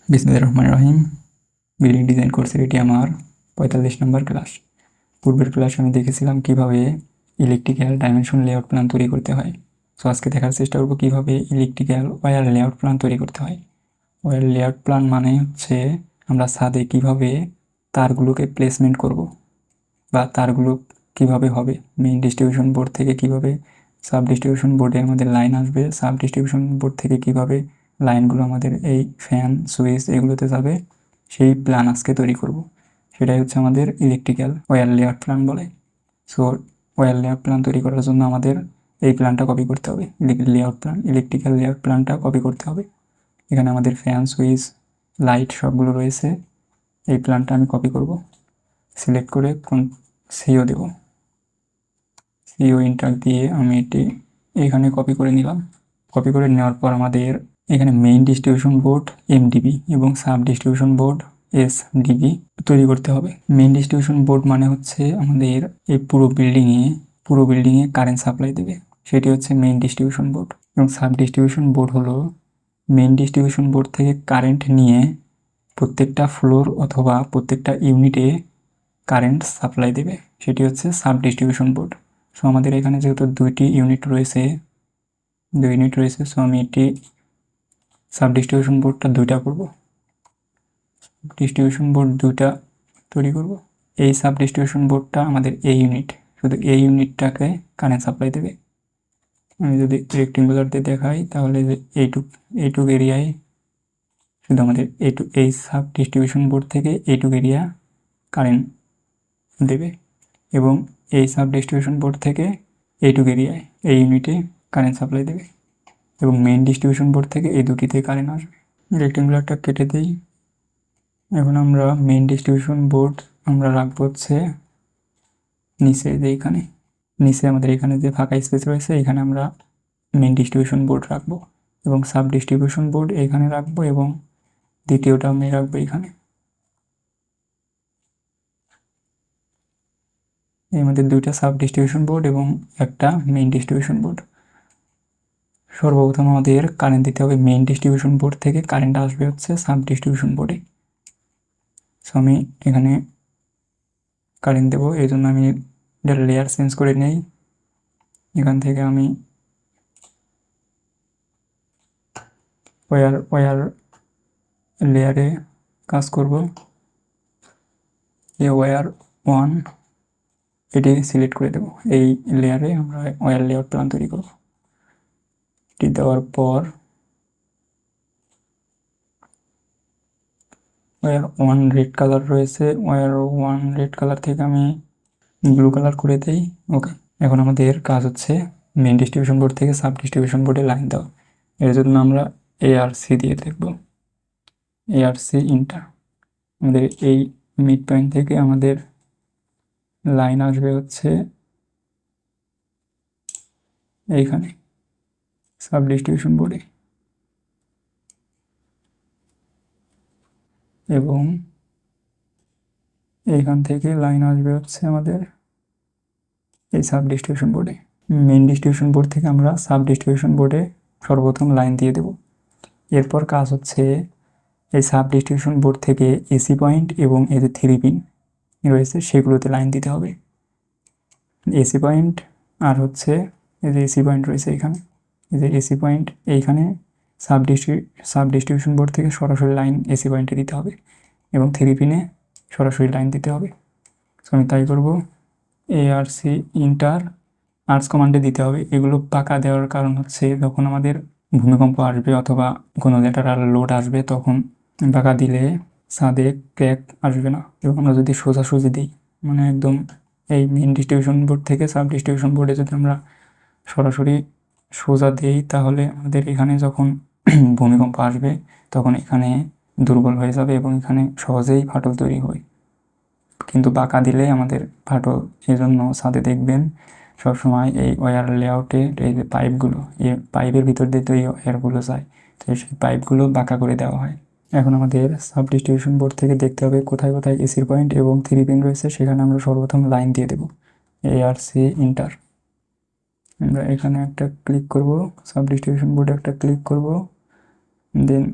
বিসমিল্লাহির রহমানির রহিম। Building design কোর্সের এটি আমার 45 নম্বর ক্লাস। পূর্বের ক্লাসে আমি দেখেছিলাম কিভাবে ইলেকট্রিক্যাল ডাইমেনশন লেআউট প্ল্যান তৈরি করতে হয়। সো আজকে দেখার চেষ্টা করব কিভাবে ইলেকট্রিক্যাল ওয়্যার লেআউট প্ল্যান তৈরি করতে হয়। ওয়্যার লেআউট প্ল্যান মানে হচ্ছে আমরা ছাদে কিভাবে তারগুলোকে প্লেসমেন্ট করব বা তারগুলো কিভাবে হবে, মেইন ডিস্ট্রিবিউশন বোর্ড থেকে কিভাবে সাব ডিস্ট্রিবিউশন বোর্ডে আমাদের লাইন আসবে, সাব ডিস্ট্রিবিউশন বোর্ড থেকে কিভাবে লাইনগুলো আমাদের এই ফ্যান সুইচ এগুলোতে যাবে, সেই প্ল্যান আজকে তৈরি করব। সেটাই হচ্ছে আমাদের ইলেকট্রিক্যাল ওয়্যার লেআউট প্ল্যান বলে। সো ওয়্যার লেআউট প্ল্যান তৈরি করার জন্য আমাদের এই প্ল্যানটা কপি করতে হবে, ইলেকট্রিক্যাল লেআউট প্ল্যানটা কপি করতে হবে। এখানে আমাদের ফ্যান সুইচ লাইট সবগুলো রয়েছে। এই প্ল্যানটা আমি কপি করব, সিলেক্ট করে সিও দেব, সিও ইন্টার দিয়ে আমি এটি এখানে কপি করে নিলাম। কপি করে নেওয়ার পর আমাদের এখানে মেইন ডিস্ট্রিবিউশন বোর্ড এমডিবি এবং সাব ডিস্ট্রিবিউশন বোর্ড এসডিবি তৈরি করতে হবে। মেইন ডিস্ট্রিবিউশন বোর্ড মানে হচ্ছে আমাদের এই পুরো বিল্ডিংয়ে কারেন্ট সাপ্লাই দেবে, সেটি হচ্ছে মেইন ডিস্ট্রিবিউশন বোর্ড। এবং সাব ডিস্ট্রিবিউশন বোর্ড হলো মেইন ডিস্ট্রিবিউশন বোর্ড থেকে কারেন্ট নিয়ে প্রত্যেকটা ফ্লোর অথবা প্রত্যেকটা ইউনিটে কারেন্ট সাপ্লাই দেবে, সেটি হচ্ছে সাব ডিস্ট্রিবিউশন বোর্ড। সো আমাদের এখানে যেহেতু দুই ইউনিট রয়েছে, সো আমি এটি সাব ডিস্ট্রিবিউশন বোর্ডটা দুইটা করব, ডিস্ট্রিবিউশন বোর্ড দুইটা তৈরি করব। এই সাব ডিস্ট্রিবিউশন বোর্ডটা আমাদের এই ইউনিট, শুধু এই ইউনিটটাকে কারেন্ট সাপ্লাই দেবে। আমি যদি রেক্টেঙ্গুলার দিয়ে দেখাই তাহলে এইটুক এরিয়ায় শুধু আমাদের এই সাব ডিস্ট্রিবিউশন বোর্ড থেকে এইটুক এরিয়া কারেন্ট দেবে এবং এই সাব ডিস্ট্রিবিউশন বোর্ড থেকে এইটুক এরিয়ায় এই ইউনিটে কারেন্ট সাপ্লাই দেবে এবং মেইন ডিস্ট্রিবিউশন বোর্ড থেকে এই দুটিতে কারেন্ট আসবে। রেক্টেঙ্গুলারটা কেটে দিই। এখন আমরা মেইন ডিস্ট্রিবিউশন বোর্ড আমরা রাখবো হচ্ছে নিচে, নিচে আমাদের এখানে যে ফাঁকা স্পেস রয়েছে এখানে আমরা মেইন ডিস্ট্রিবিউশন বোর্ড রাখবো এবং সাব ডিস্ট্রিবিউশন বোর্ড এখানে রাখবো এবং দ্বিতীয়টা আমি রাখবো এখানে। এই আমাদের দুইটা সাব ডিস্ট্রিবিউশন বোর্ড এবং একটা মেইন ডিস্ট্রিবিউশন বোর্ড। সর্বপ্রথম আমাদের কারেন্ট দিতে হবে, মেইন ডিস্ট্রিবিউশন বোর্ড থেকে কারেন্ট আসবে হচ্ছে সাব ডিস্ট্রিবিউশন বোর্ডে। সো আমি এখানে কারেন্ট দেবো, এই জন্য আমি লেয়ার চেঞ্জ করে নেই। এখান থেকে আমি ওয়্যার লেয়ারে কাজ করব। এই ওয়্যার 1 এটি সিলেক্ট করে দেবো, এই লেয়ারে আমরা ওয়্যার লেআউট প্ল্যান তৈরি করব। এটি দেওয়ার পর ওয়্যার 1 রেড কালার রয়েছে, ওয়্যার 1 রেড কালার থেকে আমি ব্লু কালার করে দেই। ওকে, এখন আমাদের কাজ হচ্ছে মেইন ডিস্ট্রিবিউশন বোর্ড থেকে সাব ডিস্ট্রিবিউশন বোর্ডে লাইন দেওয়া। এর জন্য আমরা এআরসি দিয়ে দেখব, এআরসি ইন্টার। আমাদের এই মিড পয়েন্ট থেকে আমাদের লাইন আসবে হচ্ছে এইখানে সাব ডিস্ট্রিবিউশন বোর্ডে এবং এইখান থেকে লাইন আসবে হচ্ছে আমাদের এই সাব ডিস্ট্রিবিউশন বোর্ডে। মেইন ডিস্ট্রিবিউশন বোর্ড থেকে আমরা সাব ডিস্ট্রিবিউশন বোর্ডে সর্বপ্রথম লাইন দিয়ে দেব। এরপর কাজ হচ্ছে এই সাব ডিস্ট্রিবিউশন বোর্ড থেকে এসি পয়েন্ট এবং এই যে 3 পিন রয়েছে সেগুলোতে লাইন দিতে হবে। এসি পয়েন্ট আর হচ্ছে এই যে এসি পয়েন্ট রয়েছে এখানে, এই যে এসি পয়েন্ট এইখানে সাব ডিস্ট্রিবিউশন বোর্ড থেকে সরাসরি লাইন এসি পয়েন্টে দিতে হবে এবং 3 পিনে সরাসরি লাইন দিতে হবে। সো আমি তাই করব, এআরসি ইন্টার আর্টস কমান্ডে দিতে হবে। এগুলো পাকা দেওয়ার কারণ হচ্ছে যখন আমাদের ভূমিকম্প আসবে অথবা কোনো ল্যাটারাল লোড আসবে তখন পাকা দিলে ছাদে ক্র্যাক আসবে না। এবং আমরা যদি সোজাসুজি দিই, মানে একদম এই মেইন ডিস্ট্রিবিউশন বোর্ড থেকে সাব ডিস্ট্রিবিউশন বোর্ডে যদি আমরা সরাসরি সোজা দিই তাহলে আমাদের এখানে যখন ভূমিকম্প আসবে তখন এখানে দুর্বল হয়ে যাবে এবং এখানে সহজেই ফাটল তৈরি হয়। কিন্তু বাঁকা দিলে আমাদের ফাটল, এই জন্য ছাদে দেখবেন সবসময় এই ওয়্যার লেআউটে এই যে পাইপগুলো, এই পাইপের ভিতর দিয়ে তো এই ওয়্যারগুলো যায়, তো সেই পাইপগুলো বাঁকা করে দেওয়া হয়। এখন আমাদের সাব ডিস্ট্রিবিউশন বোর্ড থেকে দেখতে হবে কোথায় কোথায় এসির পয়েন্ট এবং 3 পিন রয়েছে, সেখানে আমরা সর্বপ্রথম লাইন দিয়ে দেব, এআরসি ইন্টার। আমরা এখানে একটা ক্লিক করব, সাব ডিস্ট্রিবিউশন বোর্ডে একটা ক্লিক করব, দেন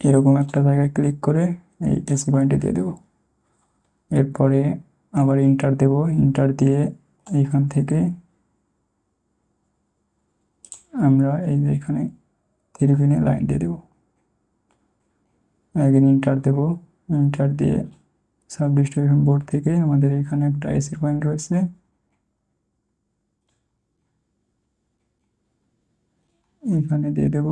এরকম একটা জায়গায় ক্লিক করে এই এসি পয়েন্টে দিয়ে দেবো। এরপরে আবার ইন্টার দেব, ইন্টার দিয়ে এইখান থেকে আমরা এই যে এখানে 3 পিনে লাইন দিয়ে দেবো। একদিন ইন্টার দেব, ইন্টার দিয়ে সাব ডিস্ট্রিবিউশন বোর্ড থেকে আমাদের এখানে একটা এসি পয়েন্ট রয়েছে, এখানে দিয়ে দেব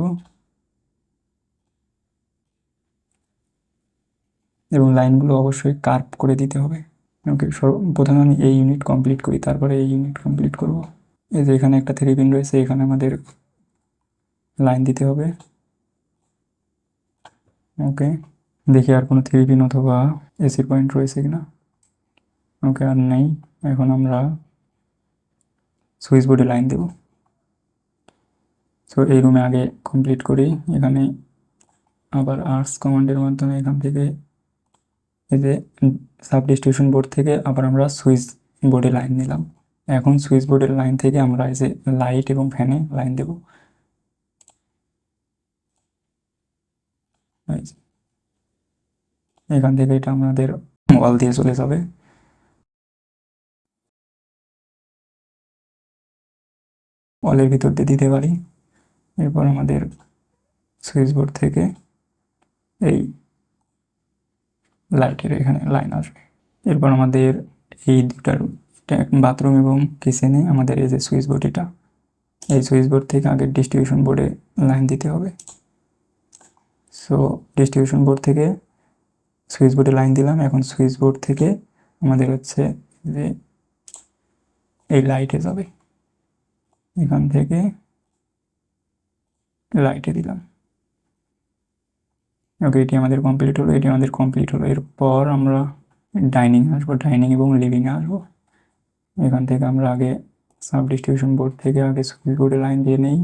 এবং লাইনগুলো অবশ্যই কার্ভ করে দিতে হবে। ওকে, প্রথমে আমি এই ইউনিট কমপ্লিট করি, তারপরে এই ইউনিট কমপ্লিট করব। এই যে এখানে একটা 3 পিন রয়েছে, এখানে আমাদের লাইন দিতে হবে। ওকে, দেখি আর কোনো 3 পিন অথবা এসি পয়েন্ট রয়েছে কিনা। ওকে, আর নেই। এখন আমরা সুইচ বোর্ডে লাইন দেব। সো এই রুমে আগে কমপ্লিট করি। এখানে আবার আর্টস কমান্ডের মাধ্যমে এখান থেকে এই যে সাব ডিস্ট্রিবিউশন বোর্ড থেকে আবার আমরা সুইচ বোর্ডে লাইন নিলাম। এখন সুইচ বোর্ডের লাইন থেকে আমরা এই যে লাইট এবং ফ্যানে লাইন দেব। এখান থেকে এটা আমাদের ওয়াল দিয়ে চলে যাবে। ওয়ালের ভিতর দিয়ে দিতে পারি। এরপর আমাদের সুইচ বোর্ড থেকে এই লাইটের এখানে লাইন আসবে। এরপর আমাদের এই দুটার বাথরুম এবং কিচেনে আমাদের এই যে সুইচ বোর্ড, এটা এই সুইচ বোর্ড থেকে আগে ডিস্ট্রিবিউশন বোর্ডে লাইন দিতে হবে। সো ডিস্ট্রিবিউশন বোর্ড থেকে সুইচ বোর্ডে লাইন দিলাম। এখন সুইচ বোর্ড থেকে আমাদের হচ্ছে যে এই লাইটে যাবে, এখান থেকে লাইটে দিলাম। ওকে, এটি আমাদের কমপ্লিট হলো, এটি আমাদের কমপ্লিট হলো। এরপর আমরা ডাইনিং আসবো, ডাইনিং এবং লিভিংয়ে আসবো। এখান থেকে আমরা আগে সাব ডিস্ট্রিবিউশন বোর্ড থেকে আগে সুইচ বোর্ডে লাইন দিয়ে নেই।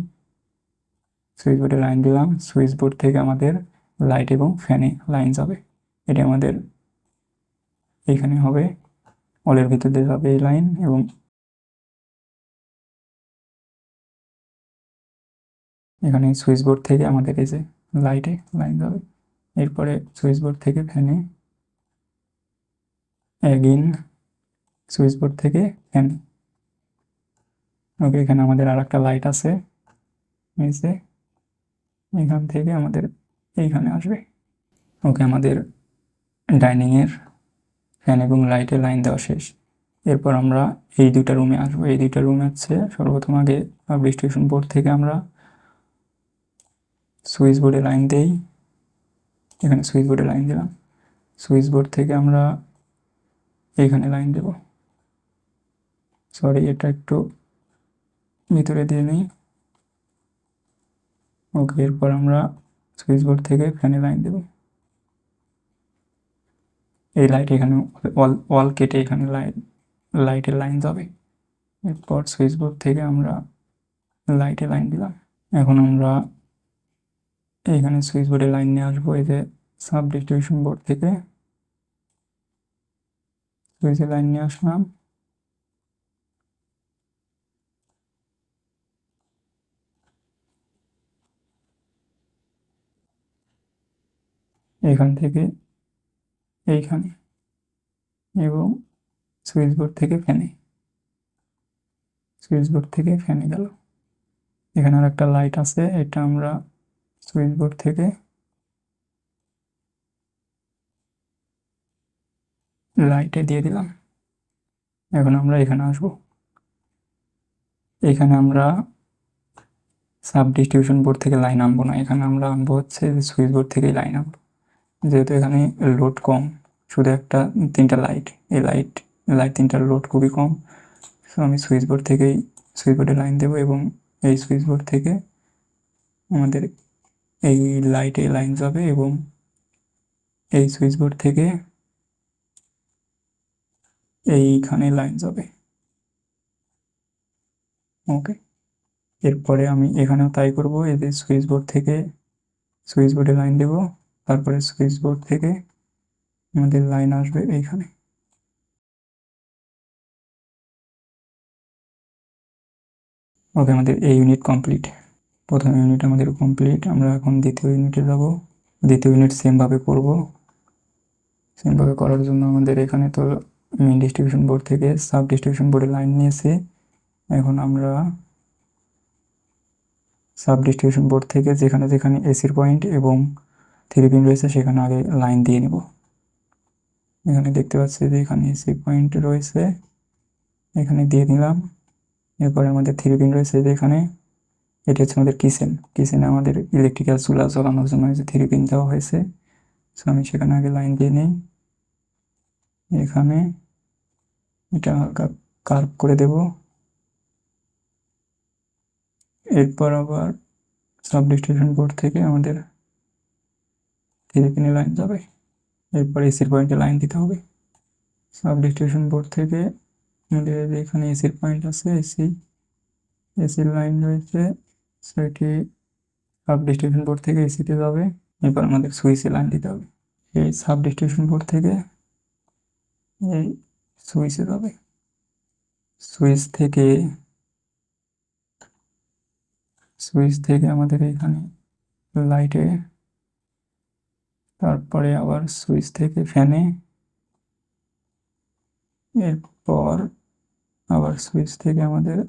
সুইচ বোর্ডে লাইন দিলাম, সুইচ বোর্ড থেকে আমাদের লাইট এবং ফ্যানে লাইন যাবে। এটি আমাদের এইখানে হবে, ওয়ালের ভিতর দিয়ে যাবে এই লাইন এবং এখানে সুইচ বোর্ড থেকে আমাদের এই যে লাইটে লাইন যাবে। এরপরে সুইচ বোর্ড থেকে ফ্যানে, এগেইন সুইচ বোর্ড থেকে ফ্যান। ওকে, এখানে আমাদের আর একটা লাইট আছে, এই যে এখান থেকে আমাদের এইখানে আসবে। ওকে, আমাদের ডাইনিংয়ের ফ্যান এবং লাইটের লাইন দেওয়া শেষ। এরপর আমরা এই দুইটা রুমে আসবো। এই দুইটা রুমে হচ্ছে সর্বপ্রথম আগে ডিস্ট্রিবিউশন বোর্ড থেকে আমরা সুইচ বোর্ডে লাইন দেই, এখানে সুইচ বোর্ডে লাইন দিলাম। সুইচ বোর্ড থেকে আমরা এইখানে লাইন দেব। সরি, এটা একটু ভিতরে দিয়ে নিই। ওকে, এরপর আমরা সুইচ বোর্ড থেকে ফ্যানে লাইন দেব। এই লাইট এখানে ওয়াল কেটে এখানে লাইটের লাইন যাবে। এরপর সুইচ বোর্ড থেকে আমরা লাইটে লাইন দিলাম। এখন আমরা এইখানে সুইচ বোর্ডে লাইন নিয়ে আসবো। এই যে সাব ডিস্ট্রিবিউশন বোর্ড থেকে সুইচে লাইন নিয়ে আসলাম। এখান থেকে এইখানে এবং সুইচ বোর্ড থেকে ফ্যানে, সুইচ বোর্ড থেকে ফ্যানে গেল। এখানে আর একটা লাইট আছে, এটা আমরা সুইচ বোর্ড থেকে লাইটে দিয়ে দিলাম। এখন আমরা এখানে আসবো। এখানে আমরা সাব ডিস্ট্রিবিউশন বোর্ড থেকে লাইন আনবো না, এখানে আমরা আনবো হচ্ছে সুইচ বোর্ড থেকেই লাইন আনবো। যেহেতু এখানে লোড কম, শুধু একটা 3টা লাইট, এই লাইট 3টার লোড খুবই কম। সো আমি সুইচ বোর্ড থেকেই সুইচ বোর্ডে লাইন দেবো এবং এই সুইচ বোর্ড থেকে আমাদের এই লাইটে লাইন যাবে এবং এই সুইচ বোর্ড থেকে এইখানে লাইন যাবে। ওকে, এরপরে আমি এখানেও তাই করব। এই যে সুইচ বোর্ড থেকে সুইচ বোর্ডে লাইন দেব, তারপরে সুইচ বোর্ড থেকে আমাদের লাইন আসবে এইখানে। ওকে, আমাদের এই ইউনিট কমপ্লিট। প্রথম ইউনিট আমাদের কমপ্লিট। আমরা এখন দ্বিতীয় ইউনিটে যাব। দ্বিতীয় ইউনিট সেমভাবে করব। সেমভাবে করার জন্য আমাদের এখানে তো মেইন ডিস্ট্রিবিউশন বোর্ড থেকে সাব ডিস্ট্রিবিউশন বোর্ডে লাইন নিয়েছে। এখন আমরা সাব ডিস্ট্রিবিউশন বোর্ড থেকে যেখানে যেখানে এসির পয়েন্ট এবং থ্রি পিন রয়েছে সেখানে আগে লাইন দিয়ে নেব। এখানে দেখতে পাচ্ছি যে এখানে এসি পয়েন্ট রয়েছে, এখানে দিয়ে নিলাম। এরপরে আমাদের থ্রি পিন রয়েছে যে এখানে, এটি হচ্ছে আমাদের কিচেনে আমাদের ইলেকট্রিক্যাল চুলা জ্বালানোর জন্য যে থ্রি পিন দেওয়া হয়েছে। সো আমি সেখানে আগে লাইন দিয়ে নিই। এখানে এটা হালকা কার্ভ করে দেব। এরপর আবার সাব ডিস্ট্রিবিউশন বোর্ড থেকে আমাদের থ্রি পিনে লাইন যাবে। এরপর এসির পয়েন্টে লাইন দিতে হবে। সাব ডিস্ট্রিবিউশন বোর্ড থেকে আমাদের এখানে এসির পয়েন্ট আছে, এসির লাইন রয়েছে, সেটি সাব ডিস্ট্রিবিউশন বোর্ড থেকে এসিতে যাবে। এরপর আমাদের সুইচে লাইন দিতে হবে। এই সাব ডিস্ট্রিবিউশন বোর্ড থেকে এই সুইচে যাবে। সুইচ থেকে আমাদের এখানে লাইটে, তারপরে আবার সুইচ থেকে ফ্যানে, এরপর আবার সুইচ থেকে আমাদের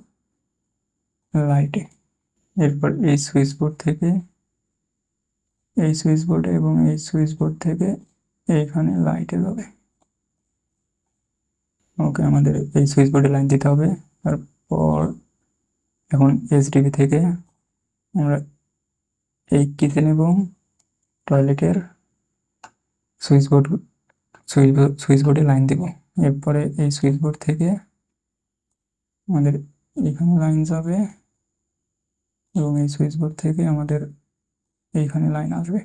লাইটে। এরপর এই সুইচ বোর্ড থেকে এই সুইচ বোর্ডে এবং এই সুইচ বোর্ড থেকে এইখানে লাইটে যাবে। ওকে, আমাদের এই সুইচ বোর্ডে লাইন দিতে হবে। তারপর এখন এইচডিবি থেকে আমরা এই কিচেন এবং টয়লেটের সুইচ বোর্ডে লাইন দেব। এরপরে এই সুইচ বোর্ড থেকে আমাদের এখানে লাইন যাবে এবং এই সুইচ বোর্ড থেকে আমাদের এইখানে লাইন আসবে।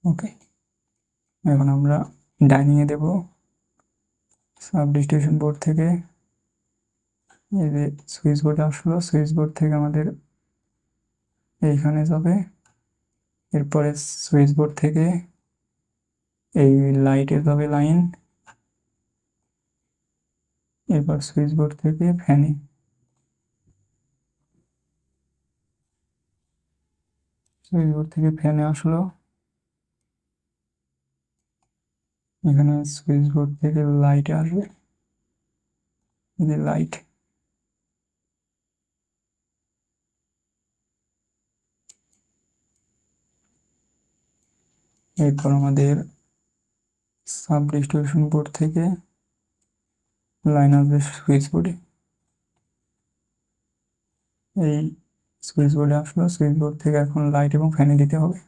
ওকে, এখন আমরা ডাইনিংয়ে দেব। সাব ডিস্ট্রিবিউশন বোর্ড থেকে এই যে সুইচ বোর্ডে আসলো, সুইচ বোর্ড থেকে আমাদের এইখানে যাবে। এরপরে সুইচ বোর্ড থেকে এই লাইটে যাবে লাইন। এরপর সুইচ বোর্ড থেকে ফ্যানে, সুইচ বোর্ড থেকে ফ্যানে আসলো। এখানে সুইচ বোর্ড থেকে লাইটে আসবে, এই যে লাইট। এরপর আমাদের সাব ডিস্ট্রিবিউশন বোর্ড থেকে লাইন আসবে সুইচ বোর্ডে। এই সুইচ বোর্ডে আসলো, সুইচ বোর্ড থেকে এখন লাইট এবং ফ্যানে দিতে হবে।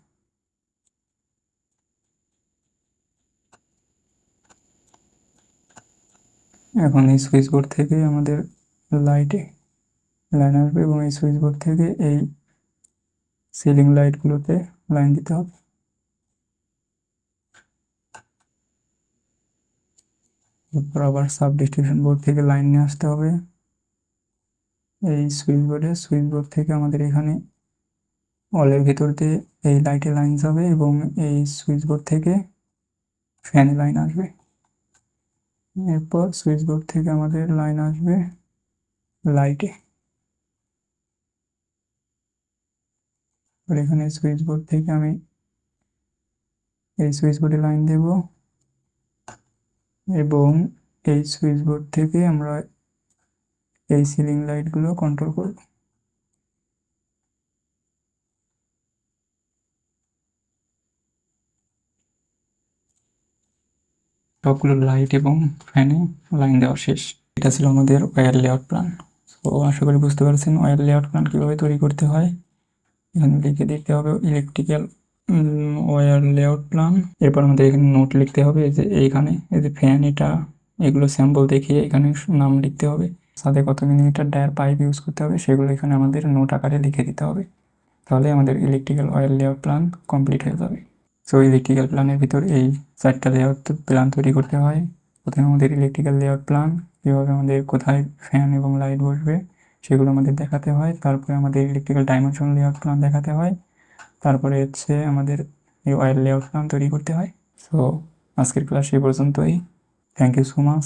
এখন এই সুইচ বোর্ড থেকে আমাদের লাইটে লাইন আসবে এবং এই সুইচ বোর্ড থেকে এই সিলিং লাইটগুলোতে লাইন দিতে হবে। এরপর আবার সাব ডিস্ট্রিবিউশন বোর্ড থেকে লাইন নিয়ে আসতে হবে এই সুইচ বোর্ড থেকে আমাদের এখানে ওয়ালের ভিতর দিয়ে এই লাইটে লাইন যাবে এবং এই সুইচ বোর্ড থেকে ফ্যানে লাইন আসবে। এরপর সুইচ বোর্ড থেকে আমাদের লাইন আসবে লাইটে। আর এখানে সুইচ বোর্ড থেকে আমি এই সুইচ বোর্ডে লাইন দেব এবং এই সুইচ বোর্ড থেকে আমরা এই সিলিং লাইটগুলো কন্ট্রোল করব। সবগুলো লাইট এবং ফ্যানে লাইন দেওয়া শেষ। এটা ছিল আমাদের ওয়্যার লেআউট প্ল্যান। তো আশা করি বুঝতে পারছেন ওয়্যার লেআউট প্ল্যান কীভাবে তৈরি করতে হয়। এখানে লিখে দিতে হবে ইলেকট্রিক্যাল ওয়্যার লেআউট প্ল্যান। এরপর আমাদের এখানে নোট লিখতে হবে যে এইখানে এই যে ফ্যান, এটা এগুলো স্যাম্পল দেখিয়ে এখানে নাম লিখতে হবে। সাথে কত মিলিমিটার ডায়ার পাইপ ইউজ করতে হবে সেগুলো এখানে আমাদের নোট আকারে লিখে দিতে হবে। তাহলে আমাদের electrical wire layout plan complete হয়ে যাবে। সো ইলেকট্রিক্যাল প্ল্যানের ভিতর এই 4টা লেআউট প্ল্যান তৈরি করতে হয়। প্রথমে আমাদের ইলেকট্রিক্যাল লেআউট প্ল্যান, কীভাবে আমাদের কোথায় ফ্যান এবং লাইট বসবে সেগুলো আমাদের দেখাতে হয়। তারপরে আমাদের ইলেকট্রিক্যাল ডাইমেনশন লেআউট প্ল্যান দেখাতে হয়। তারপরে হচ্ছে আমাদের এই ওয়্যার লেআউট প্ল্যান তৈরি করতে হয়। সো আজকের ক্লাস এই পর্যন্তই। Thank you so much.